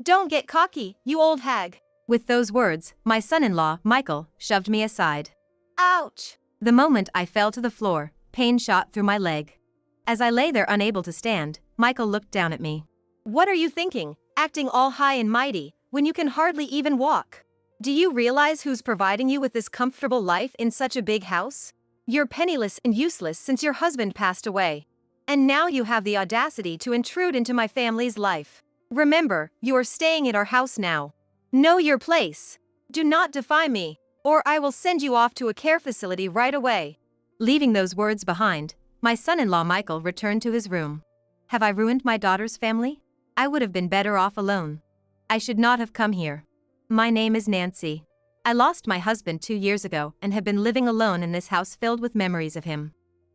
Don't get cocky, you old hag. With those words, my son-in-law, Michael, shoved me aside. Ouch! The moment I fell to the floor, pain shot through my leg. As I lay there unable to stand, Michael looked down at me. What are you thinking, acting all high and mighty, when you can hardly even walk? Do you realize who's providing you with this comfortable life in such a big house? You're penniless and useless since your husband passed away. And now you have the audacity to intrude into my family's life. Remember, you are staying at our house now. Know your place. Do not defy me, or I will send you off to a care facility right away. Leaving those words behind, my son-in-law Michael returned to his room. Have I ruined my daughter's family? I would have been better off alone. I should not have come here. My name is Nancy. I lost my husband 2 years ago and have been living alone in this house filled with memories of him.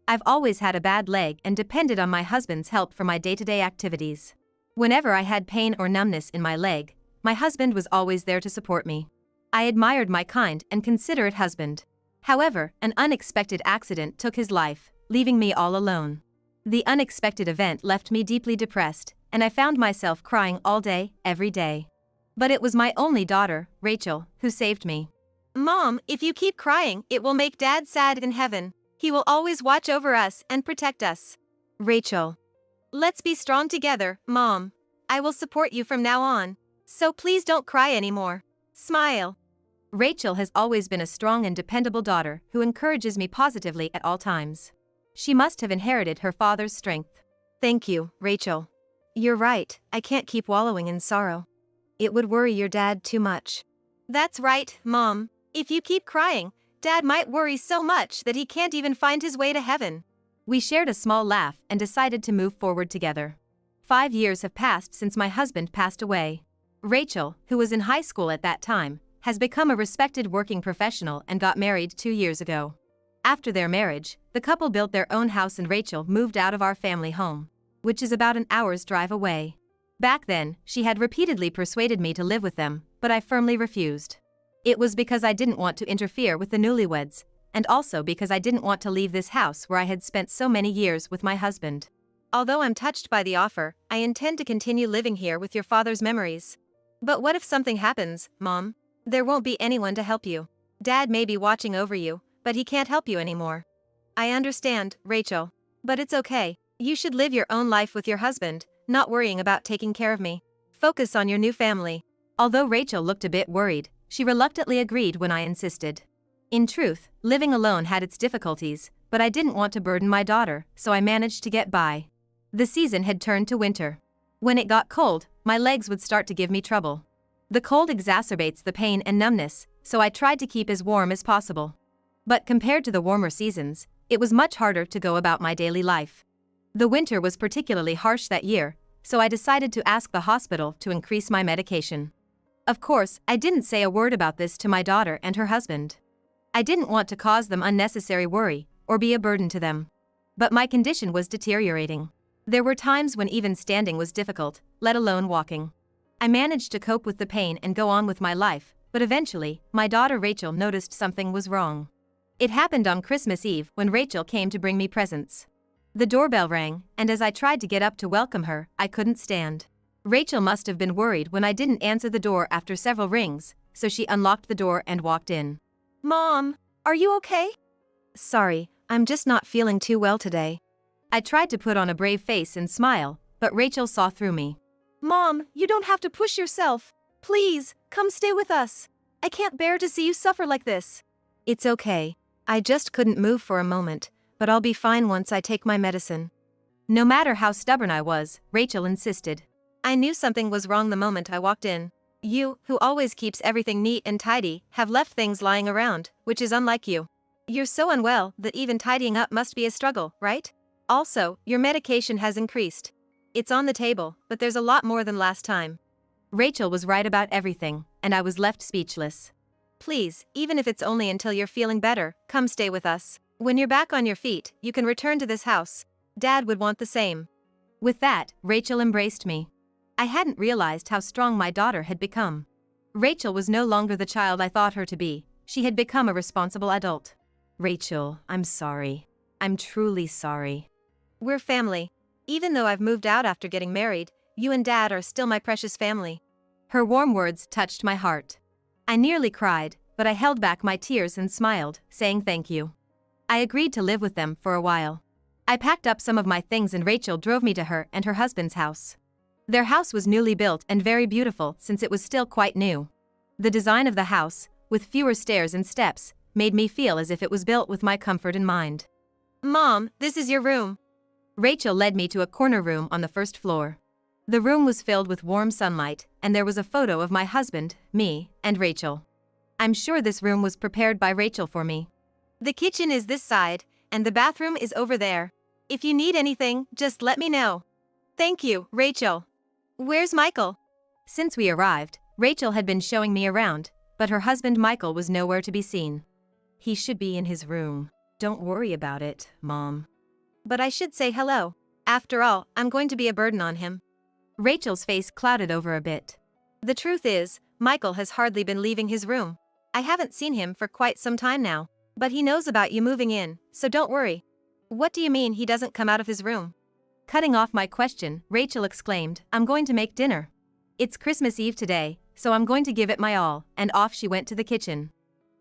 I've always had a bad leg and depended on my husband's help for my day-to-day activities. Whenever I had pain or numbness in my leg, my husband was always there to support me. I admired my kind and considerate husband. However, an unexpected accident took his life, leaving me all alone. The unexpected event left me deeply depressed, and I found myself crying all day, every day. But it was my only daughter, Rachel, who saved me. Mom, if you keep crying, it will make Dad sad in heaven. He will always watch over us and protect us. Rachel. Let's be strong together, Mom. I will support you from now on. So please don't cry anymore. Smile. Rachel has always been a strong and dependable daughter who encourages me positively at all times. She must have inherited her father's strength. Thank you, Rachel. You're right, I can't keep wallowing in sorrow. It would worry your dad too much. That's right, Mom. If you keep crying, Dad might worry so much that he can't even find his way to heaven. We shared a small laugh and decided to move forward together. 5 years have passed since my husband passed away. Rachel, who was in high school at that time, has become a respected working professional and got married 2 years ago. After their marriage, the couple built their own house and Rachel moved out of our family home, which is about an hour's drive away. Back then, she had repeatedly persuaded me to live with them, but I firmly refused. It was because I didn't want to interfere with the newlyweds, and also because I didn't want to leave this house where I had spent so many years with my husband. Although I'm touched by the offer, I intend to continue living here with your father's memories. But what if something happens, Mom? There won't be anyone to help you. Dad may be watching over you, but he can't help you anymore. I understand, Rachel. But it's okay. You should live your own life with your husband, not worrying about taking care of me. Focus on your new family. Although Rachel looked a bit worried, she reluctantly agreed when I insisted. In truth, living alone had its difficulties, but I didn't want to burden my daughter, so I managed to get by. The season had turned to winter. When it got cold, my legs would start to give me trouble. The cold exacerbates the pain and numbness, so I tried to keep as warm as possible. But compared to the warmer seasons, it was much harder to go about my daily life. The winter was particularly harsh that year, so I decided to ask the hospital to increase my medication. Of course, I didn't say a word about this to my daughter and her husband. I didn't want to cause them unnecessary worry or be a burden to them. But my condition was deteriorating. There were times when even standing was difficult, let alone walking. I managed to cope with the pain and go on with my life, but eventually, my daughter Rachel noticed something was wrong. It happened on Christmas Eve when Rachel came to bring me presents. The doorbell rang, and as I tried to get up to welcome her, I couldn't stand. Rachel must have been worried when I didn't answer the door after several rings, so she unlocked the door and walked in. Mom, are you okay? Sorry, I'm just not feeling too well today. I tried to put on a brave face and smile, but Rachel saw through me. Mom, you don't have to push yourself. Please, come stay with us. I can't bear to see you suffer like this. It's okay. I just couldn't move for a moment, but I'll be fine once I take my medicine. No matter how stubborn I was, Rachel insisted. I knew something was wrong the moment I walked in. You, who always keeps everything neat and tidy, have left things lying around, which is unlike you. You're so unwell that even tidying up must be a struggle, right? Also, your medication has increased. It's on the table, but there's a lot more than last time. Rachel was right about everything, and I was left speechless. Please, even if it's only until you're feeling better, come stay with us. When you're back on your feet, you can return to this house. Dad would want the same. With that, Rachel embraced me. I hadn't realized how strong my daughter had become. Rachel was no longer the child I thought her to be. She had become a responsible adult. Rachel, I'm sorry. I'm truly sorry. We're family. Even though I've moved out after getting married, you and Dad are still my precious family. Her warm words touched my heart. I nearly cried, but I held back my tears and smiled, saying thank you. I agreed to live with them for a while. I packed up some of my things and Rachel drove me to her and her husband's house. Their house was newly built and very beautiful since it was still quite new. The design of the house, with fewer stairs and steps, made me feel as if it was built with my comfort in mind. Mom, this is your room. Rachel led me to a corner room on the first floor. The room was filled with warm sunlight, and there was a photo of my husband, me, and Rachel. I'm sure this room was prepared by Rachel for me. The kitchen is this side, and the bathroom is over there. If you need anything, just let me know. Thank you, Rachel. Where's Michael? Since we arrived, Rachel had been showing me around, but her husband Michael was nowhere to be seen. He should be in his room. Don't worry about it, Mom. But I should say hello. After all, I'm going to be a burden on him. Rachel's face clouded over a bit. The truth is, Michael has hardly been leaving his room. I haven't seen him for quite some time now. But he knows about you moving in, so don't worry. What do you mean he doesn't come out of his room? Cutting off my question, Rachel exclaimed, I'm going to make dinner. It's Christmas Eve today, so I'm going to give it my all, and off she went to the kitchen.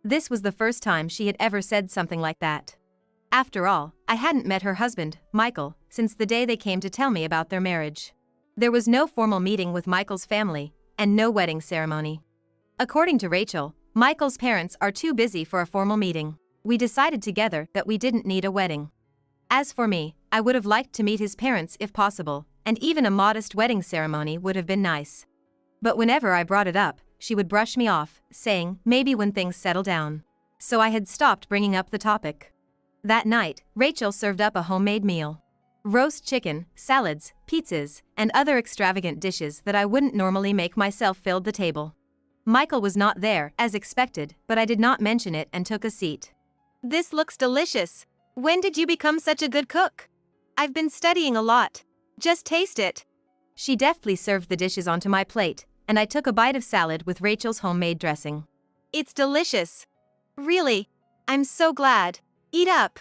This was the first time she had ever said something like that. After all, I hadn't met her husband, Michael, since the day they came to tell me about their marriage. There was no formal meeting with Michael's family, and no wedding ceremony. According to Rachel, Michael's parents are too busy for a formal meeting. We decided together that we didn't need a wedding. As for me, I would have liked to meet his parents if possible, and even a modest wedding ceremony would have been nice. But whenever I brought it up, she would brush me off, saying, maybe when things settle down. So I had stopped bringing up the topic. That night, Rachel served up a homemade meal. Roast chicken, salads, pizzas, and other extravagant dishes that I wouldn't normally make myself filled the table. Michael was not there, as expected, but I did not mention it and took a seat. This looks delicious. When did you become such a good cook? I've been studying a lot. Just taste it. She deftly served the dishes onto my plate, and I took a bite of salad with Rachel's homemade dressing. It's delicious. Really. I'm so glad. Eat up.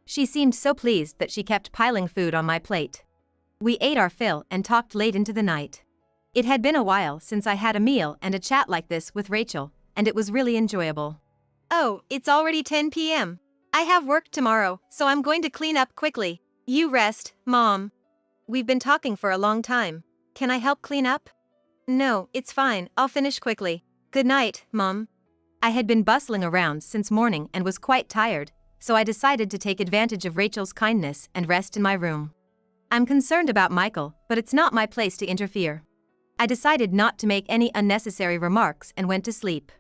She seemed so pleased that she kept piling food on my plate. We ate our fill and talked late into the night. It had been a while since I had a meal and a chat like this with Rachel, and it was really enjoyable. Oh, it's already 10 p.m. I have work tomorrow, so I'm going to clean up quickly. You rest, Mom. We've been talking for a long time. Can I help clean up? No, it's fine, I'll finish quickly. Good night, Mom. I had been bustling around since morning and was quite tired, so I decided to take advantage of Rachel's kindness and rest in my room. I'm concerned about Michael, but it's not my place to interfere. I decided not to make any unnecessary remarks and went to sleep.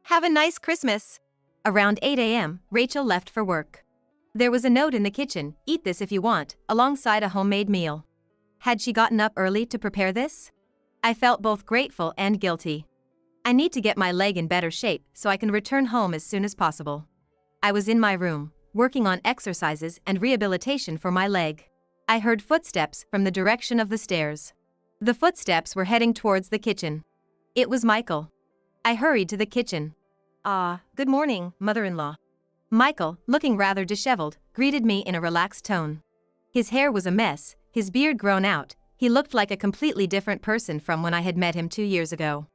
Have a nice Christmas. Around 8 a.m., Rachel left for work. There was a note in the kitchen, eat this if you want, alongside a homemade meal. Had she gotten up early to prepare this? I felt both grateful and guilty. I need to get my leg in better shape so I can return home as soon as possible. I was in my room, working on exercises and rehabilitation for my leg. I heard footsteps from the direction of the stairs. The footsteps were heading towards the kitchen. It was Michael. I hurried to the kitchen. Good morning, mother-in-law. Michael, looking rather disheveled, greeted me in a relaxed tone. His hair was a mess, his beard grown out. He looked like a completely different person from when I had met him 2 years ago.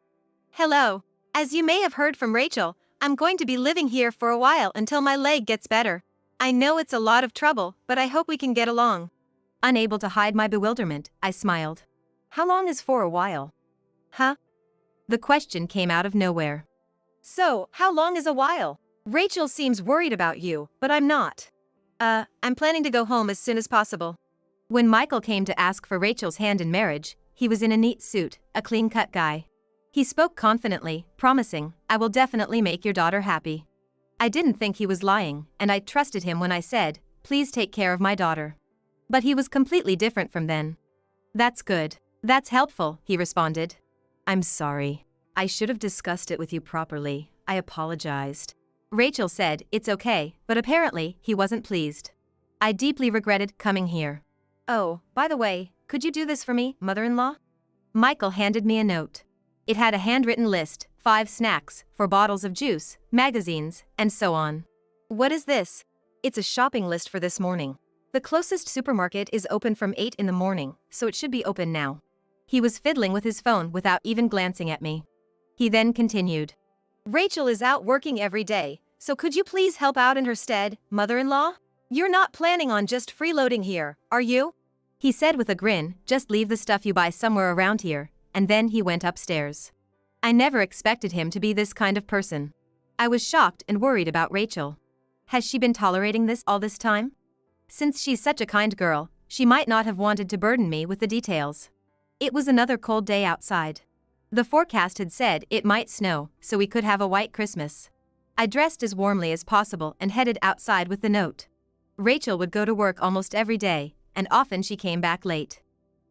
Hello. As you may have heard from Rachel, I'm going to be living here for a while until my leg gets better. I know it's a lot of trouble, but I hope we can get along. Unable to hide my bewilderment, I smiled. How long is for a while? Huh? The question came out of nowhere. So, how long is a while? Rachel seems worried about you, but I'm not. I'm planning to go home as soon as possible. When Michael came to ask for Rachel's hand in marriage, he was in a neat suit, a clean-cut guy. He spoke confidently, promising, I will definitely make your daughter happy. I didn't think he was lying, and I trusted him when I said, please take care of my daughter. But he was completely different from then. That's good. That's helpful, he responded. I'm sorry. I should have discussed it with you properly. I apologized. Rachel said, it's okay, but apparently, he wasn't pleased. I deeply regretted coming here. Oh, by the way, could you do this for me, mother-in-law? Michael handed me a note. It had a handwritten list, 5 snacks, 4 bottles of juice, magazines, and so on. What is this? It's a shopping list for this morning. The closest supermarket is open from 8 in the morning, so it should be open now. He was fiddling with his phone without even glancing at me. He then continued. Rachel is out working every day, so could you please help out in her stead, mother-in-law? You're not planning on just freeloading here, are you? He said with a grin, just leave the stuff you buy somewhere around here, and then he went upstairs. I never expected him to be this kind of person. I was shocked and worried about Rachel. Has she been tolerating this all this time? Since she's such a kind girl, she might not have wanted to burden me with the details. It was another cold day outside. The forecast had said it might snow, so we could have a white Christmas. I dressed as warmly as possible and headed outside with the note. Rachel would go to work almost every day, and often she came back late.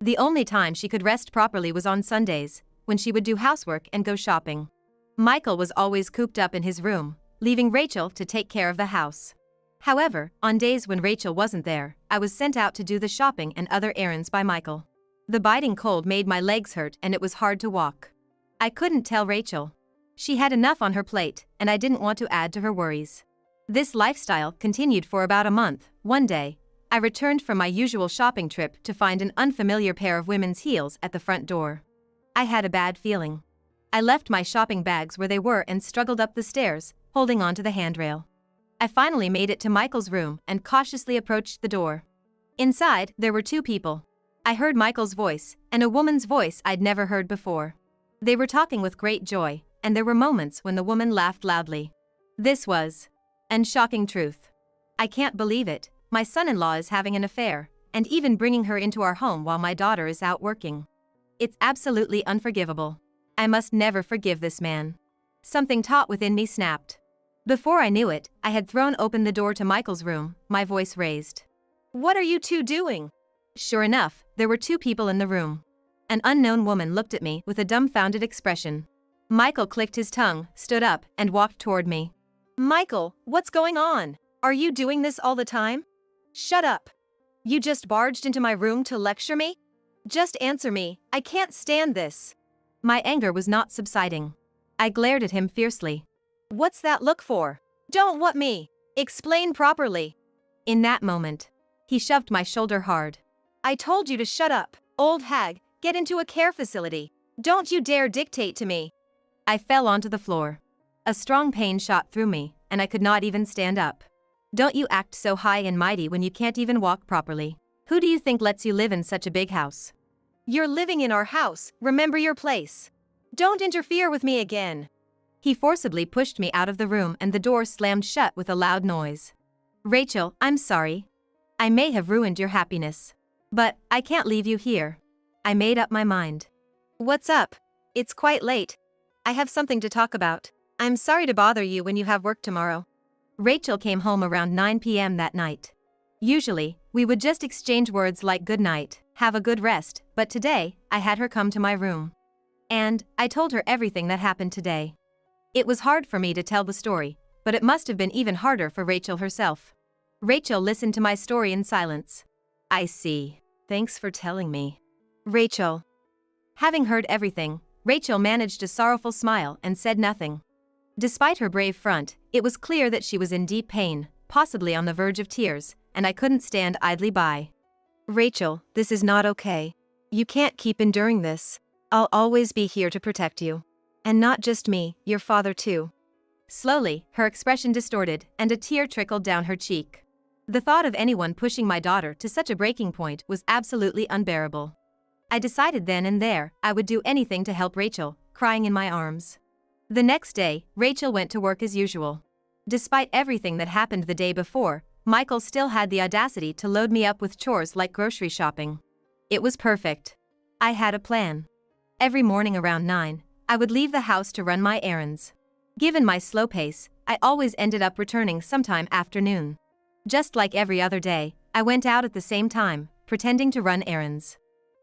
The only time she could rest properly was on Sundays, when she would do housework and go shopping. Michael was always cooped up in his room, leaving Rachel to take care of the house. However, on days when Rachel wasn't there, I was sent out to do the shopping and other errands by Michael. The biting cold made my legs hurt and it was hard to walk. I couldn't tell Rachel. She had enough on her plate, and I didn't want to add to her worries. This lifestyle continued for about a month. One day, I returned from my usual shopping trip to find an unfamiliar pair of women's heels at the front door. I had a bad feeling. I left my shopping bags where they were and struggled up the stairs, holding onto the handrail. I finally made it to Michael's room and cautiously approached the door. Inside, there were two people. I heard Michael's voice, and a woman's voice I'd never heard before. They were talking with great joy, and there were moments when the woman laughed loudly. This was an shocking truth. I can't believe it. My son-in-law is having an affair, and even bringing her into our home while my daughter is out working. It's absolutely unforgivable. I must never forgive this man. Something taut within me snapped. Before I knew it, I had thrown open the door to Michael's room, my voice raised. What are you two doing? Sure enough, there were two people in the room. An unknown woman looked at me with a dumbfounded expression. Michael clicked his tongue, stood up, and walked toward me. Michael, what's going on? Are you doing this all the time? Shut up. You just barged into my room to lecture me? Just answer me, I can't stand this. My anger was not subsiding. I glared at him fiercely. What's that look for? Don't what me? Explain properly. In that moment, he shoved my shoulder hard. I told you to shut up, old hag, get into a care facility. Don't you dare dictate to me. I fell onto the floor. A strong pain shot through me, and I could not even stand up. Don't you act so high and mighty when you can't even walk properly. Who do you think lets you live in such a big house? You're living in our house, remember your place. Don't interfere with me again. He forcibly pushed me out of the room and the door slammed shut with a loud noise. Rachel, I'm sorry. I may have ruined your happiness. But I can't leave you here. I made up my mind. What's up? It's quite late. I have something to talk about. I'm sorry to bother you when you have work tomorrow. Rachel came home around 9 p.m. that night. Usually, we would just exchange words like good night, have a good rest, but today, I had her come to my room. And I told her everything that happened today. It was hard for me to tell the story, but it must have been even harder for Rachel herself. Rachel listened to my story in silence. I see. Thanks for telling me. Rachel. Having heard everything, Rachel managed a sorrowful smile and said nothing. Despite her brave front, it was clear that she was in deep pain, possibly on the verge of tears, and I couldn't stand idly by. Rachel, this is not okay. You can't keep enduring this. I'll always be here to protect you. And not just me, your father too. Slowly, her expression distorted, and a tear trickled down her cheek. The thought of anyone pushing my daughter to such a breaking point was absolutely unbearable. I decided then and there I would do anything to help Rachel, crying in my arms. The next day, Rachel went to work as usual. Despite everything that happened the day before, Michael still had the audacity to load me up with chores like grocery shopping. It was perfect. I had a plan. Every morning around 9, I would leave the house to run my errands. Given my slow pace, I always ended up returning sometime after noon. Just like every other day, I went out at the same time, pretending to run errands.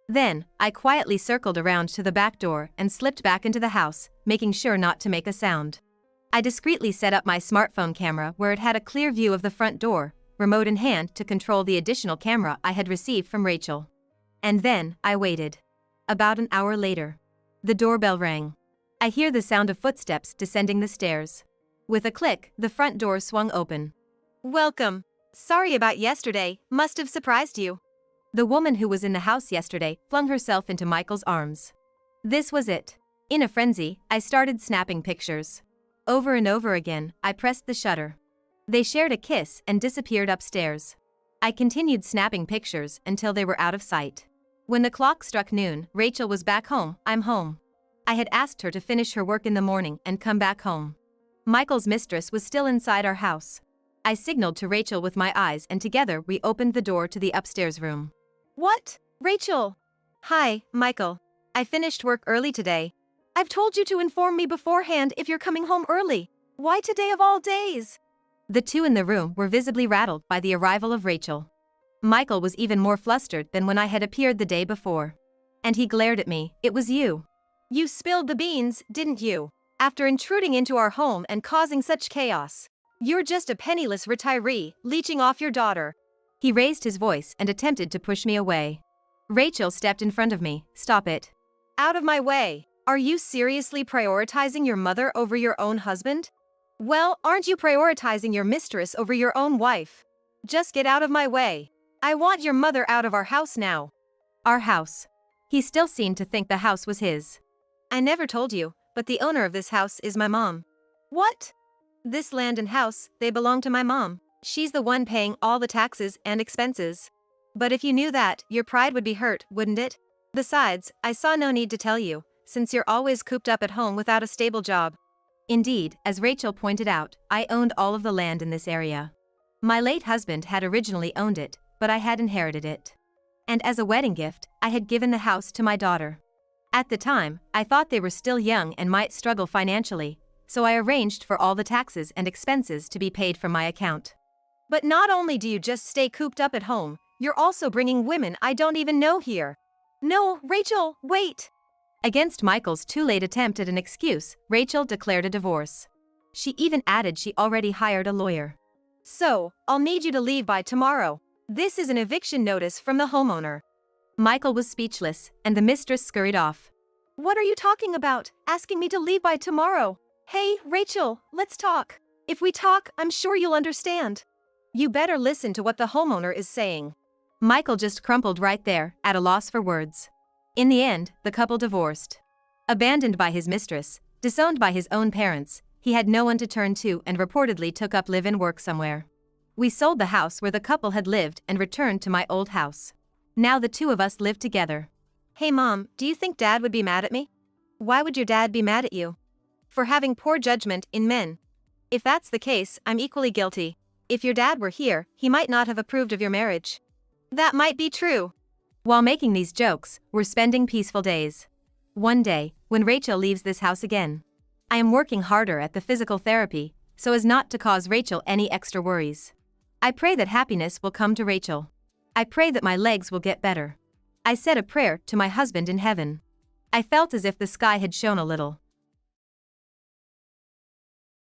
Then, I quietly circled around to the back door and slipped back into the house, making sure not to make a sound. I discreetly set up my smartphone camera where it had a clear view of the front door, remote in hand to control the additional camera I had received from Rachel. And then, I waited. About an hour later, the doorbell rang. I hear the sound of footsteps descending the stairs. With a click, the front door swung open. Welcome. Sorry about yesterday, must have surprised you. The woman who was in the house yesterday flung herself into Michael's arms. This was it. In a frenzy, I started snapping pictures. Over and over again, I pressed the shutter. They shared a kiss and disappeared upstairs. I continued snapping pictures until they were out of sight. When the clock struck noon, Rachel was back home. I'm home. I had asked her to finish her work in the morning and come back home. Michael's mistress was still inside our house. I signaled to Rachel with my eyes and together we opened the door to the upstairs room. What? Rachel? Hi, Michael. I finished work early today. I've told you to inform me beforehand if you're coming home early. Why today of all days? The two in the room were visibly rattled by the arrival of Rachel. Michael was even more flustered than when I had appeared the day before. And he glared at me. It was you. You spilled the beans, didn't you? After intruding into our home and causing such chaos. You're just a penniless retiree, leeching off your daughter. He raised his voice and attempted to push me away. Rachel stepped in front of me. Stop it. Out of my way. Are you seriously prioritizing your mother over your own husband? Well, aren't you prioritizing your mistress over your own wife? Just get out of my way. I want your mother out of our house now. Our house. He still seemed to think the house was his. I never told you, but the owner of this house is my mom. What? This land and house, they belong to my mom. She's the one paying all the taxes and expenses. But if you knew that, your pride would be hurt, wouldn't it? Besides, I saw no need to tell you, since you're always cooped up at home without a stable job. Indeed, as Rachel pointed out, I owned all of the land in this area. My late husband had originally owned it, but I had inherited it. And as a wedding gift, I had given the house to my daughter. At the time, I thought they were still young and might struggle financially, so I arranged for all the taxes and expenses to be paid from my account. But not only do you just stay cooped up at home, you're also bringing women I don't even know here. No, Rachel, wait. Against Michael's too late attempt at an excuse, Rachel declared a divorce. She even added she already hired a lawyer. So, I'll need you to leave by tomorrow. This is an eviction notice from the homeowner. Michael was speechless, and the mistress scurried off. What are you talking about, asking me to leave by tomorrow? Hey, Rachel, let's talk. If we talk, I'm sure you'll understand. You better listen to what the homeowner is saying. Michael just crumpled right there, at a loss for words. In the end, the couple divorced. Abandoned by his mistress, disowned by his own parents, he had no one to turn to and reportedly took up live-in work somewhere. We sold the house where the couple had lived and returned to my old house. Now the two of us live together. Hey Mom, do you think Dad would be mad at me? Why would your dad be mad at you? For having poor judgment in men. If that's the case, I'm equally guilty. If your dad were here, he might not have approved of your marriage. That might be true. While making these jokes, we're spending peaceful days. One day, when Rachel leaves this house again, I am working harder at the physical therapy, so as not to cause Rachel any extra worries. I pray that happiness will come to Rachel. I pray that my legs will get better. I said a prayer to my husband in heaven. I felt as if the sky had shone a little.